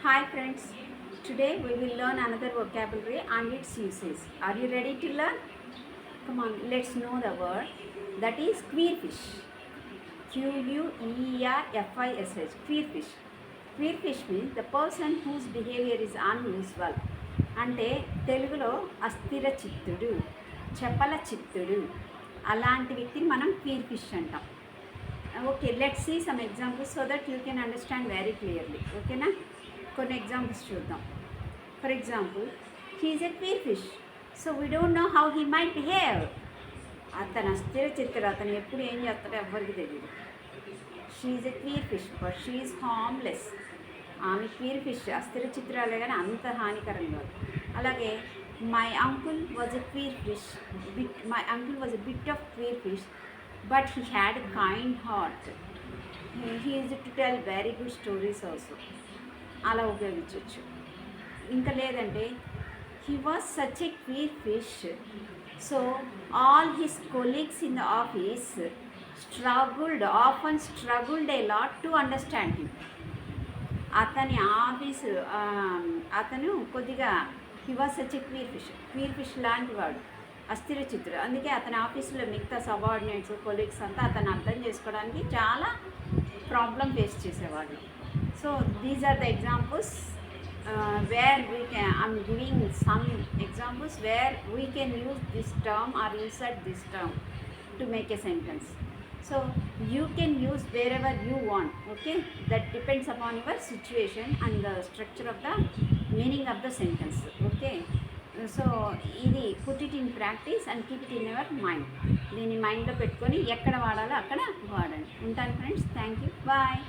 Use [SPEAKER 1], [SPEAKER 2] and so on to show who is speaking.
[SPEAKER 1] Hi friends, today we will learn another vocabulary and its uses. Are you ready to learn? Come on, let's know the word. That is queerfish. Queerfish. Queerfish. Queerfish means the person whose behavior is unusual. అంటే తెలుగులో అస్థిర చిత్తుడు, చపల చిత్తుడు, అలాంటి వ్యక్తిని మనం queer అంటాం. Okay, let's see some examples so that you can understand very clearly. ఓకేనా? కొన్ని examples చూద్దాం. For example, he is a queer fish, so we don't know how he might behave. అతను అస్థిర చిత్తుడు, అతను ఎప్పుడు ఏం చేస్తాడో ఎవ్వరికి తెలియదు. She is a queer fish but she is harmless. ఆమె క్వీర్ ఫిష్, అస్థిర చిత్రాలే కానీ అంత హానికరం కాదు. అలాగే my uncle was a queer fish, my uncle was a bit of queer fish but he had a kind heart. He is to tell very good stories also. అలా ఉపయోగించవచ్చు. ఇంకా లేదంటే he was such a queer fish, so all his colleagues in the office often struggled a lot to understand him. అతని office అతను కొద్దిగా he was such a queer fish లాంటి వాడు, అస్థిర చిత్రుడు. అందుకే అతని ఆఫీసులో మిగతా సబార్డినేట్స్ కొలీగ్స్ అంతా అతను అర్థం చేసుకోవడానికి చాలా ప్రాబ్లం ఫేస్ చేసేవాళ్ళు. So these are the examples where we can, I'm giving some examples where we can use this term or insert this term to make a sentence. So you can use wherever you want, okay? That depends upon your situation and the structure of the meaning of the sentence, okay? So ఇది put it in practice and keep it in your mind. దీన్ని మైండ్లో పెట్టుకొని ఎక్కడ వాడాలో అక్కడ వాడండి. ఉంటాను friends, thank you, bye.